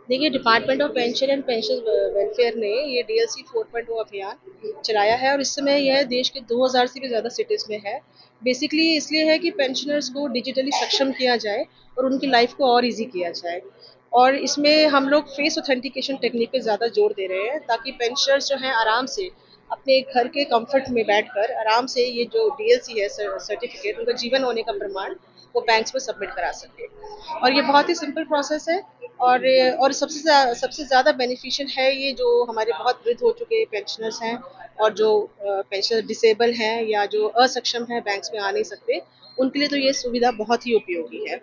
देखिए, department of pension and pension welfare ने ये डीएलसी 4.0 अभियान चलाया है और इस समय यह देश के 2000 से भी ज़्यादा सिटीज़ में है। बेसिकली इसलिए है कि पेंशनर्स को डिजिटली सक्षम किया जाए और उनकी लाइफ को और इजी किया जाए। और इसमें हम लोग फेस ऑथेंटिकेशन टेक्निक पे ज़्यादा जोर दे रहे हैं ताकि पेंशनर्स जो हैं आराम से अपने घर के कंफर्ट में बैठकर आराम से ये जो डीएलसी है सर्टिफिकेट, उनका जीवन होने का प्रमाण, वो बैंक्स में सबमिट करा सके। और ये बहुत ही सिंपल प्रोसेस है। और सबसे ज़्यादा बेनिफिशियल है ये जो हमारे बहुत वृद्ध हो चुके पेंशनर्स हैं और जो पेंशनर डिसेबल हैं या जो असक्षम हैं, बैंक्स में आ नहीं सकते, उनके लिए तो ये सुविधा बहुत ही उपयोगी है।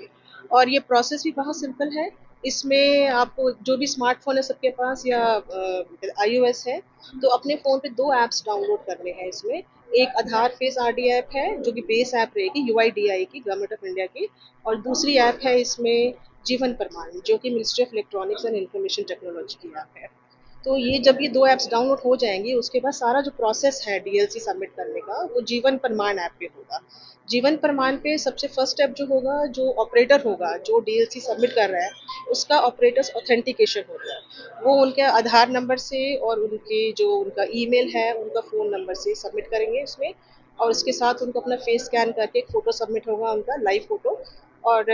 और ये प्रोसेस भी बहुत सिंपल है। इसमें आपको जो भी स्मार्टफोन है सबके पास या आईओएस है, तो अपने फ़ोन पे दो ऐप्स डाउनलोड करने हैं इसमें। एक आधार फेस आरडी ऐप है जो कि बेस ऐप रहेगी यूआईडीआई की, गवर्नमेंट ऑफ इंडिया की। और दूसरी ऐप है इसमें जीवन प्रमाण, जो कि ministry of electronics and information technology की ऐप है। तो ये जब ये दो ऐप्स डाउनलोड हो जाएंगी, उसके बाद सारा जो प्रोसेस है डीएलसी सबमिट करने का, वो जीवन प्रमाण ऐप पे होगा। जीवन प्रमाण पे सबसे फर्स्ट स्टेप जो होगा, जो ऑपरेटर होगा जो डीएलसी सबमिट कर रहा है, उसका ऑपरेटर्स ऑथेंटिकेशन होगा। वो उनके आधार नंबर से और उनके जो उनका ईमेल है, उनका फ़ोन नंबर से सबमिट करेंगे इसमें। और उसके साथ उनको अपना फेस स्कैन करके एक फ़ोटो सबमिट होगा, उनका लाइव फ़ोटो। और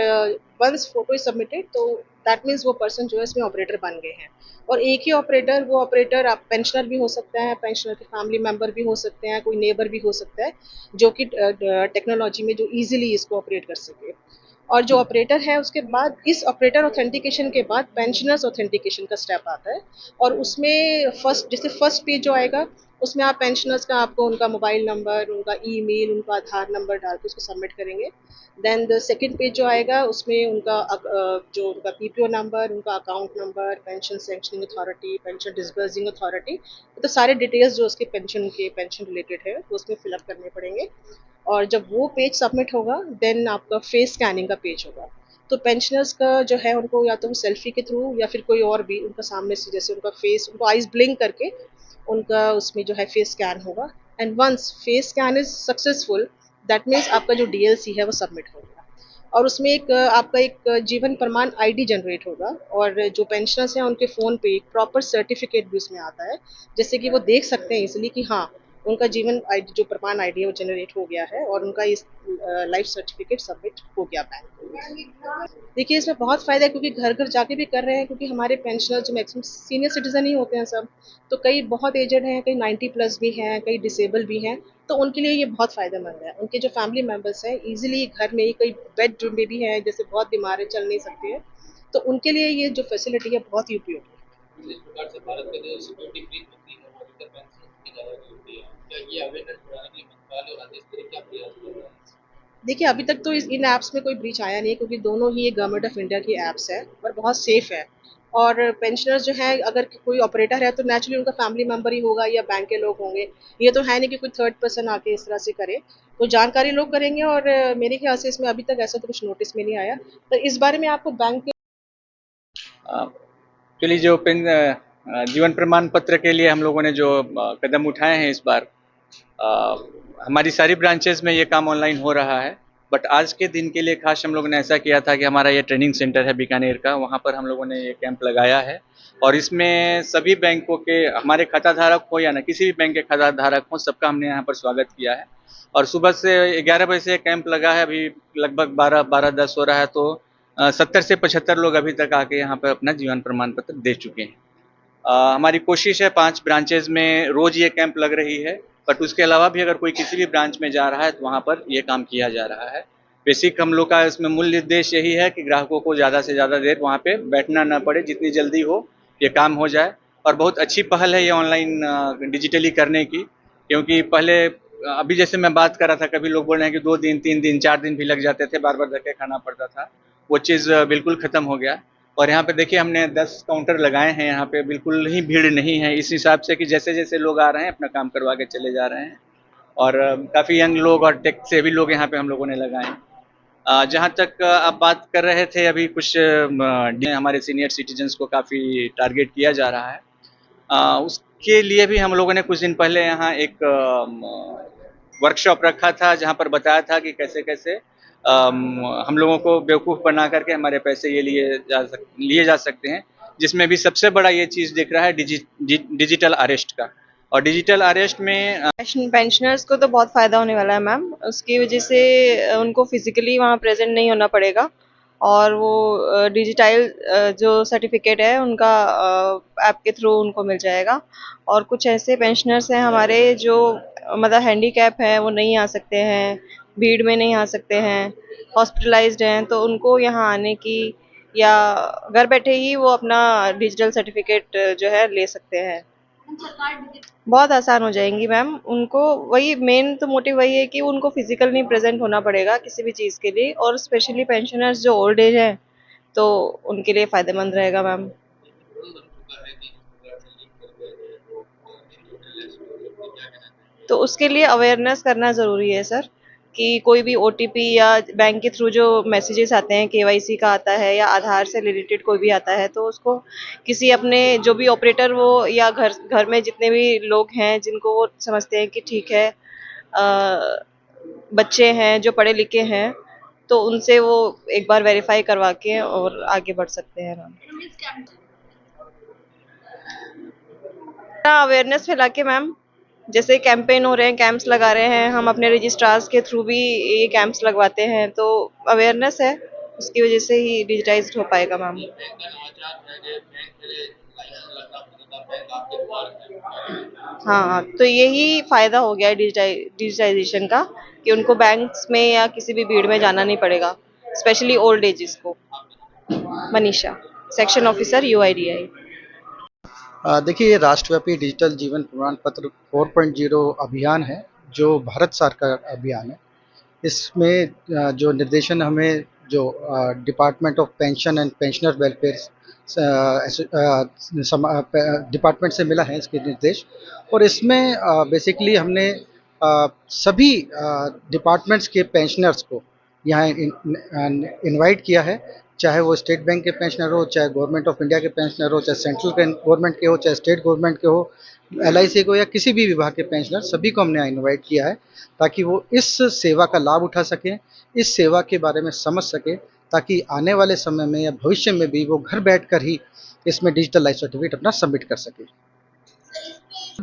वंस फोटो इज सबमिटेड, तो दैट मीन्स वो पर्सन जो है इसमें ऑपरेटर बन गए हैं। और एक ही ऑपरेटर, वो ऑपरेटर आप पेंशनर भी हो सकता है, पेंशनर के फैमिली मेंबर भी हो सकते हैं, कोई नेबर भी हो सकता है, जो कि टेक्नोलॉजी में जो इजीली इसको ऑपरेट कर सके। और जो ऑपरेटर है, उसके बाद इस ऑपरेटर ऑथेंटिकेशन के बाद पेंशनर्स ऑथेंटिकेशन का स्टेप आता है। और उसमें फर्स्ट, जैसे फर्स्ट पेज जो आएगा, उसमें आप पेंशनर्स का, आपको उनका मोबाइल नंबर, उनका ईमेल, उनका आधार नंबर डाल के उसको सबमिट करेंगे। देन द सेकंड पेज जो आएगा, उसमें उनका जो उनका पीपीओ नंबर, उनका account number, pension sanctioning authority, pension disbursing authority, तो सारे डिटेल्स जो उसके पेंशन रिलेटेड है, वो उसमें फिलअप करने पड़ेंगे। और जब वो पेज सबमिट होगा, देन आपका फेस स्कैनिंग का पेज होगा। तो पेंशनर्स का जो है, उनको या तो सेल्फी के थ्रू या फिर कोई और भी उनका सामने से, जैसे उनका फेस, उनको आईज ब्लिंक करके उनका उसमें जो है फेस स्कैन होगा। And once face scan is successful, that means आपका जो डीएलसी है वो सबमिट हो गया। और उसमें एक आपका एक जीवन प्रमाण आईडी जनरेट होगा। और जो पेंशनर्स हैं उनके फ़ोन पे एक प्रॉपर सर्टिफिकेट भी उसमें आता है, जिससे कि वो देख सकते हैं इसलिए कि हाँ, उनका जीवन आईडी, जो प्रमाण आईडी है, वो जनरेट हो गया है और उनका इस लाइफ सर्टिफिकेट सबमिट हो गया बैंक को। देखिए, इसमें बहुत फ़ायदा है क्योंकि घर घर जाके भी कर रहे हैं, क्योंकि हमारे पेंशनर जो मैक्सिमम सीनियर सिटीज़न ही होते हैं सब। तो कई बहुत एजड हैं, कई 90 प्लस भी हैं, कई डिसेबल भी हैं। तो उनके लिए ये बहुत फ़ायदेमंद है। उनके जो फैमिली मेंबर्स हैं, ईज़िली घर में ही, कई बेड में भी हैं, जैसे बहुत बीमार हैं, चल नहीं सकते हैं, तो उनके लिए ये जो फैसिलिटी है बहुत ही उपयोगी है। जिस प्रकार से भारत में जो सिक्योरिटी ब्रीच होती है वो अधिकतर पेंशन की ज़्यादा होती है, क्या ये अवेयरनेस बढ़ाने के लिए मंत्रालय और राज्य स्तरीय क्या प्रयास कर रहा है? देखिए, अभी तक तो इन ऐप्स में कोई ब्रीच आया नहीं है, क्योंकि दोनों ही गवर्नमेंट ऑफ इंडिया की ऐप्स हैं और बहुत सेफ है। और पेंशनर्स जो हैं, अगर कोई ऑपरेटर है तो नेचुरली उनका फैमिली मेंबर ही होगा या बैंक के लोग होंगे। ये तो है नहीं कि कोई थर्ड पर्सन आके इस तरह से करे। तो जानकारी लोग करेंगे। और मेरे ख्याल से इसमें अभी तक ऐसा तो कुछ नोटिस में नहीं आया। तो इस बारे में आपको बैंक के एक्चुअली जो जीवन प्रमाण पत्र के लिए हम लोगों ने जो कदम उठाए हैं इस बार, अ, हमारी सारी ब्रांचेस में ये काम ऑनलाइन हो रहा है। बट आज के दिन के लिए खास हम लोगों ने ऐसा किया था कि हमारा ये ट्रेनिंग सेंटर है बीकानेर का, वहाँ पर हम लोगों ने ये कैंप लगाया है। और इसमें सभी बैंकों के, हमारे खाता धारक हो या ना किसी भी बैंक के खाता धारक हो, सबका हमने यहाँ पर स्वागत किया है। और सुबह से 11 बजे से कैंप लगा है, अभी लगभग 12-10 हो रहा है। तो 70 से 75 लोग अभी तक आके यहाँ पर अपना जीवन प्रमाण पत्र दे चुके हैं। हमारी कोशिश है 5 ब्रांचेज में रोज ये कैंप लग रही है। बट उसके अलावा भी अगर कोई किसी भी ब्रांच में जा रहा है तो वहाँ पर ये काम किया जा रहा है। बेसिक हम लोग का इसमें मूल उद्देश्य यही है कि ग्राहकों को ज़्यादा से ज़्यादा देर वहाँ पे बैठना ना पड़े, जितनी जल्दी हो ये काम हो जाए। और बहुत अच्छी पहल है ये ऑनलाइन डिजिटली करने की, क्योंकि पहले अभी जैसे मैं बात कर रहा था, कभी लोग बोल रहे हैं कि 2 दिन 3 दिन 4 दिन भी लग जाते थे, बार बार धक्के खाना पड़ता था। वो चीज़ बिल्कुल ख़त्म हो गया। और यहाँ पे देखिए हमने 10 काउंटर लगाए हैं, यहाँ पे बिल्कुल ही भीड़ नहीं है, इस हिसाब से कि जैसे जैसे लोग आ रहे हैं अपना काम करवा के चले जा रहे हैं। और काफ़ी यंग लोग और टेक सेवी लोग यहाँ पे हम लोगों ने लगाए हैं। जहाँ तक आप बात कर रहे थे, अभी कुछ हमारे सीनियर सिटीजन्स को काफ़ी टारगेट किया जा रहा है। उसके लिए भी हम लोगों ने कुछ दिन पहले यहाँ एक वर्कशॉप रखा था, जहाँ पर बताया था कि कैसे कैसे हम लोगों को बेवकूफ़ बना करके हमारे पैसे ये लिए जा सकते हैं। जिसमें भी सबसे बड़ा ये चीज़ दिख रहा है डिजिटल अरेस्ट का। और डिजिटल अरेस्ट में पेंशनर्स को तो बहुत फ़ायदा होने वाला है मैम। उसकी वजह से उनको फिज़िकली वहाँ प्रेजेंट नहीं होना पड़ेगा और वो डिजिटाइल जो सर्टिफिकेट है उनका ऐप के थ्रू उनको मिल जाएगा। और कुछ ऐसे पेंशनर्स हैं हमारे जो मतलब हैंडीकैप हैं, वो नहीं आ सकते हैं, भीड़ में नहीं आ सकते हैं, हॉस्पिटलाइज्ड हैं, तो उनको यहाँ आने की या घर बैठे ही वो अपना डिजिटल सर्टिफिकेट जो है ले सकते हैं। बहुत आसान हो जाएंगी मैम। उनको वही मेन तो मोटिव वही है कि उनको फिजिकल नहीं प्रेजेंट होना पड़ेगा किसी भी चीज़ के लिए, और स्पेशली पेंशनर्स जो ओल्ड एज हैं तो उनके लिए फ़ायदेमंद रहेगा मैम। तो उसके लिए अवेयरनेस करना ज़रूरी है सर, कि कोई भी ओटीपी या बैंक के थ्रू जो मैसेजेस आते हैं, केवाईसी का आता है या आधार से रिलेटेड कोई भी आता है, तो उसको किसी अपने जो भी ऑपरेटर वो या घर में जितने भी लोग हैं जिनको वो समझते हैं कि ठीक है बच्चे हैं जो पढ़े लिखे हैं, तो उनसे वो एक बार वेरीफाई करवा के और आगे बढ़ सकते हैं मैम। अवेयरनेस फैला के मैम, जैसे कैंपेन हो रहे हैं, कैंप्स लगा रहे हैं, हम अपने रजिस्ट्रार्स के थ्रू भी ये कैंप्स लगवाते हैं, तो अवेयरनेस है, उसकी वजह से ही डिजिटाइज्ड हो पाएगा मैम। हाँ, तो यही फ़ायदा हो गया है डिजिटाइजेशन का, कि उनको बैंक्स में या किसी भी भीड़ में जाना नहीं पड़ेगा, स्पेशली ओल्ड एजेस को। Manisha, section officer UIDAI। देखिए, ये राष्ट्रव्यापी डिजिटल जीवन प्रमाण पत्र 4.0 अभियान है, जो भारत सरकार का अभियान है। इसमें जो निर्देशन हमें जो department of pension and pensioner welfare department से मिला है इसके निर्देश, और इसमें बेसिकली हमने सभी डिपार्टमेंट्स के पेंशनर्स को यहाँ इनवाइट किया है, चाहे वो स्टेट बैंक के पेंशनर हो, चाहे गवर्नमेंट ऑफ इंडिया के पेंशनर हो, चाहे सेंट्रल गवर्नमेंट के हो, चाहे स्टेट गवर्नमेंट के हो, LIC को या किसी भी विभाग के पेंशनर, सभी को हमने इनवाइट किया है ताकि वो इस सेवा का लाभ उठा सकें, इस सेवा के बारे में समझ सकें, ताकि आने वाले समय में या भविष्य में भी वो घर बैठकर ही इसमें डिजिटल लाइफ सर्टिफिकेट अपना सबमिट कर सके।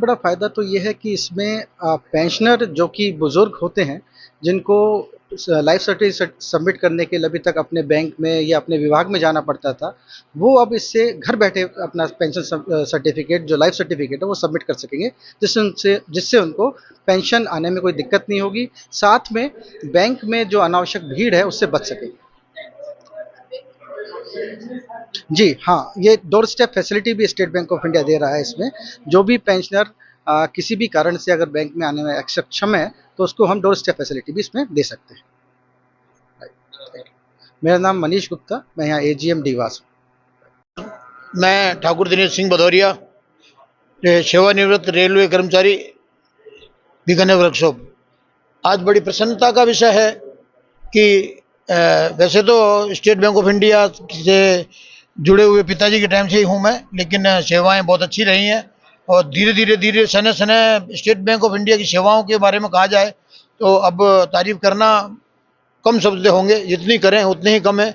बड़ा फ़ायदा तो ये है कि इसमें पेंशनर जो कि बुज़ुर्ग होते हैं, जिनको लाइफ सर्टिफिकेट सबमिट करने के लिए अभी तक अपने बैंक में या अपने विभाग में जाना पड़ता था, वो अब इससे घर बैठे अपना पेंशन सर्टिफिकेट जो लाइफ सर्टिफिकेट है वो सबमिट कर सकेंगे, जिससे उनको पेंशन आने में कोई दिक्कत नहीं होगी, साथ में बैंक में जो अनावश्यक भीड़ है उससे बच सकेंगे। जी हाँ, ये डोर स्टेप फैसिलिटी भी स्टेट बैंक ऑफ इंडिया दे रहा है। इसमें जो भी पेंशनर किसी भी कारण से अगर बैंक में आने में अक्षम है तो उसको हम डोर स्टेप फैसिलिटी भी इसमें दे सकते हैं। मेरा नाम मनीष गुप्ता, मैं यहाँ AGM डीवास हूँ। मैं ठाकुर दिनेश सिंह भदौरिया, सेवानिवृत्त रेलवे कर्मचारी, बीकानेर वर्कशॉप। आज बड़ी प्रसन्नता का विषय है कि वैसे तो स्टेट बैंक ऑफ इंडिया से जुड़े हुए पिताजी के टाइम से ही हूँ मैं, लेकिन सेवाएं बहुत अच्छी रही हैं और धीरे धीरे सने स्टेट बैंक ऑफ इंडिया की सेवाओं के बारे में कहा जाए तो अब तारीफ करना कम शब्द होंगे, जितनी करें उतनी ही कम है।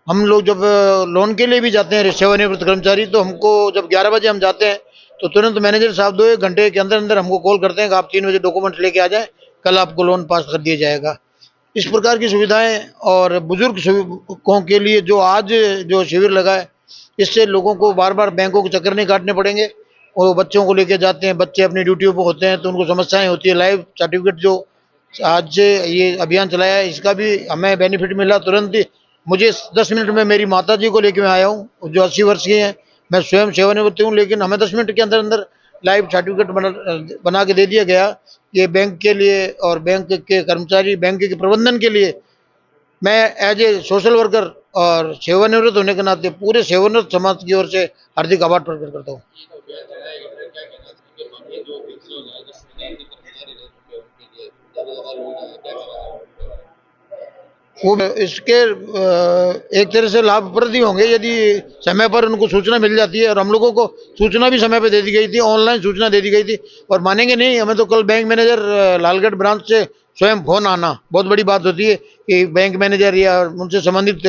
हम लोग जब लोन के लिए भी जाते हैं सेवानिवृत्त कर्मचारी, तो हमको जब 11 बजे हम जाते हैं तो तुरंत मैनेजर साहब 2-1 घंटे के अंदर हमको कॉल करते हैं कि आप 3 बजे डॉक्यूमेंट लेके आ जाएं, कल आपको लोन पास कर दिया जाएगा। इस प्रकार की सुविधाएं और बुजुर्गों के लिए जो आज जो शिविर लगा है, इससे लोगों को बार बार बैंकों के चक्कर नहीं काटने पड़ेंगे और बच्चों को लेके जाते हैं, बच्चे अपनी ड्यूटियों पर होते हैं तो उनको समस्याएं होती है। लाइव सर्टिफिकेट जो आज से ये अभियान चलाया है, इसका भी हमें बेनिफिट मिला तुरंत ही। मुझे 10 मिनट में मेरी माता जी को लेके मैं आया हूँ जो 80 वर्ष की हैं, मैं स्वयं सेवानिवृत्त हूँ, लेकिन हमें 10 मिनट के अंदर लाइव सर्टिफिकेट बना के दे दिया गया। ये बैंक के लिए और बैंक के कर्मचारी, बैंक के प्रबंधन के लिए मैं एज ए सोशल वर्कर और सेवानिवृत्त होने के नाते पूरे सेवानिवृत्त समाज की ओर से हार्दिक आभार प्रकट करता हूँ। वो इसके एक तरह से लाभप्रद ही होंगे यदि समय पर उनको सूचना मिल जाती है, और हम लोगों को सूचना भी समय पर दे दी गई थी, ऑनलाइन सूचना दे दी गई थी। और मानेंगे नहीं, हमें तो कल बैंक मैनेजर लालगढ़ ब्रांच से स्वयं फोन आना बहुत बड़ी बात होती है कि बैंक मैनेजर या उनसे संबंधित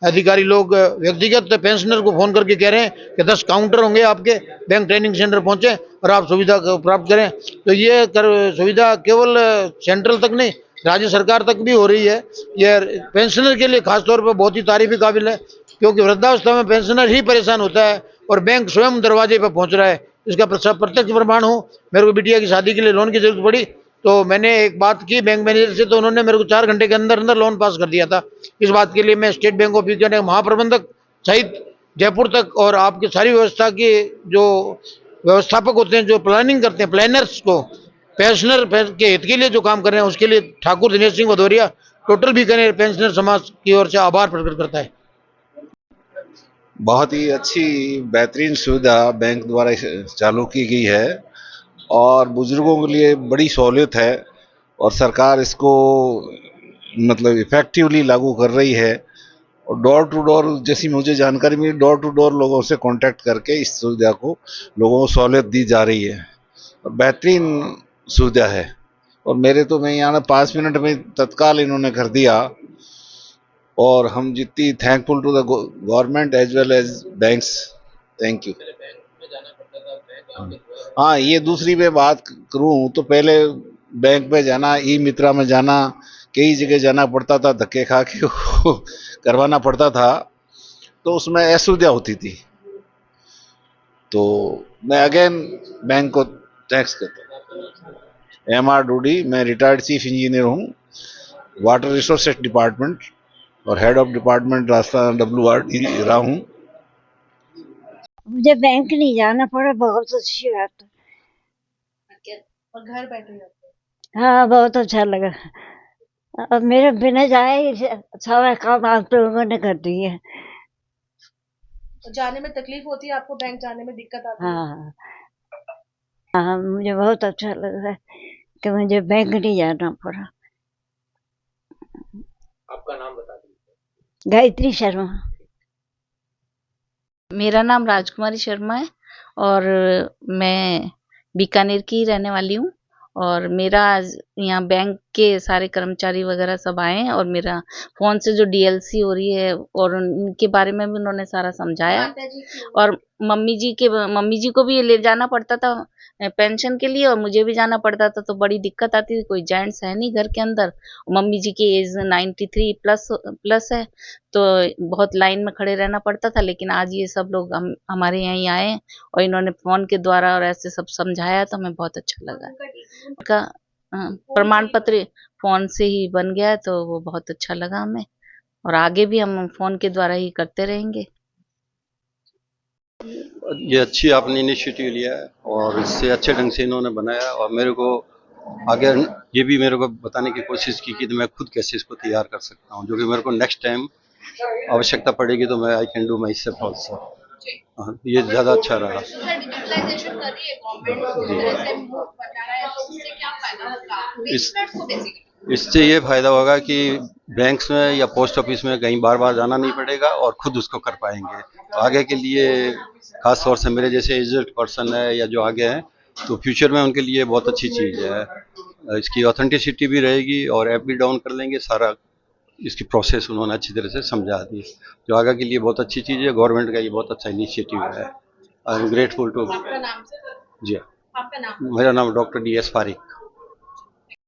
अधिकारी लोग व्यक्तिगत पेंशनर को फोन करके कह रहे हैं कि 10 काउंटर होंगे आपके, बैंक ट्रेनिंग सेंटर पहुंचे और आप सुविधा को प्राप्त करें। तो ये सुविधा केवल सेंट्रल तक नहीं, राज्य सरकार तक भी हो रही है। यह पेंशनर के लिए खासतौर पर बहुत ही तारीफी काबिल है, क्योंकि वृद्धावस्था में पेंशनर ही परेशान होता है और बैंक स्वयं दरवाजे पर पहुंच रहा है। इसका प्रत्यक्ष प्रमाण हूँ। मेरे को बिटिया की शादी के लिए लोन की जरूरत पड़ी तो मैंने एक बात की बैंक मैनेजर से, तो उन्होंने मेरे को 4 घंटे के अंदर अंदर लोन पास कर दिया था। इस बात के लिए मैं स्टेट बैंक ऑफ इंडिया के महाप्रबंधक सहित जयपुर तक और आपकी सारी व्यवस्था के जो व्यवस्थापक होते हैं, जो प्लानिंग करते हैं, प्लानर्स को पेंशनर के हित के लिए जो काम कर रहे हैं, उसके लिए ठाकुर दिनेश सिंह भदौरिया टोटल बीकानेर पेंशनर समाज की ओर से आभार प्रकट करता है। बहुत ही अच्छी बेहतरीन सुविधा बैंक द्वारा चालू की गई है और बुजुर्गों के लिए बड़ी सहूलियत है और सरकार इसको मतलब इफेक्टिवली लागू कर रही है। और डोर टू डोर, जैसी मुझे जानकारी मिली, डोर टू डोर लोगों से कांटेक्ट करके इस सुविधा को लोगों को सहूलियत दी जा रही है और बेहतरीन सुविधा है। और मेरे तो मैं यहाँ 5 मिनट में तत्काल इन्होंने कर दिया और हम जितनी thankful to the government as well as banks. Thank you. हाँ, ये दूसरी में बात करूँ तो पहले बैंक में जाना, ई मित्रा में जाना, कई जगह जाना पड़ता था, धक्के खा के करवाना पड़ता था, तो उसमें असुविधा होती थी। तो मैं अगेन बैंक को थैंक्स करता हूँ। MR डूडी, मैं रिटायर्ड चीफ इंजीनियर हूँ, वाटर रिसोर्सेज डिपार्टमेंट और head of department Rajasthan WRD रहा हूँ। मुझे बैंक नहीं जाना पड़ा, बहुत अच्छी बात है। और घर बैठे जाते हैं। हाँ, बहुत अच्छा लगा। अब मेरे बिना जाए ही सारा काम आप लोगों ने कर दिया। तो जाने में तकलीफ होती है आपको, बैंक जाने में दिक्कत आती है? हाँ हाँ, मुझे बहुत अच्छा लगा कि मुझे बैंक नहीं जाना पड़ा। आपका नाम बता दीजिए। गायत्री शर्मा। मेरा नाम राजकुमारी शर्मा है और मैं बीकानेर की रहने वाली हूँ और मेरा यहाँ बैंक के सारे कर्मचारी वगैरह सब आए हैं और मेरा फ़ोन से जो DLC हो रही है और उनके बारे में भी उन्होंने सारा समझाया। और मम्मी जी को भी ये ले जाना पड़ता था पेंशन के लिए और मुझे भी जाना पड़ता था, तो बड़ी दिक्कत आती थी। कोई जेंट्स है नहीं घर के अंदर, मम्मी जी की एज 93 प्लस है, तो बहुत लाइन में खड़े रहना पड़ता था। लेकिन आज ये सब लोग हमारे यहाँ आए और इन्होंने फ़ोन के द्वारा और ऐसे सब समझाया, तो हमें बहुत अच्छा लगा। उनका प्रमाण पत्र फ़ोन से ही बन गया, तो वो बहुत अच्छा लगा हमें और आगे भी हम फ़ोन के द्वारा ही करते रहेंगे। ये अच्छी आपने इनिशिएटिव लिया है और इससे अच्छे ढंग से इन्होंने बनाया और मेरे को आगे ये भी मेरे को बताने की कोशिश की कि तो मैं खुद कैसे इसको तैयार कर सकता हूँ, जो कि मेरे को नेक्स्ट टाइम आवश्यकता पड़ेगी तो मैं I can do my self also. ये ज़्यादा अच्छा रहा। इससे ये फायदा होगा कि बैंक्स में या पोस्ट ऑफिस में कहीं बार बार जाना नहीं पड़ेगा और खुद उसको कर पाएंगे। तो आगे के लिए खास तौर से मेरे जैसे एजड पर्सन है या जो आगे हैं, तो फ्यूचर में उनके लिए बहुत अच्छी चीज़ है। इसकी ऑथेंटिसिटी भी रहेगी और ऐप भी डाउन कर लेंगे, सारा इसकी प्रोसेस उन्होंने अच्छी तरह से समझा दी, जो आगे के लिए बहुत अच्छी चीज़ है। गवर्नमेंट का ये बहुत अच्छा इनिशिएटिव है। I am grateful to. जी, मेरा नाम डॉक्टर DS पारिक।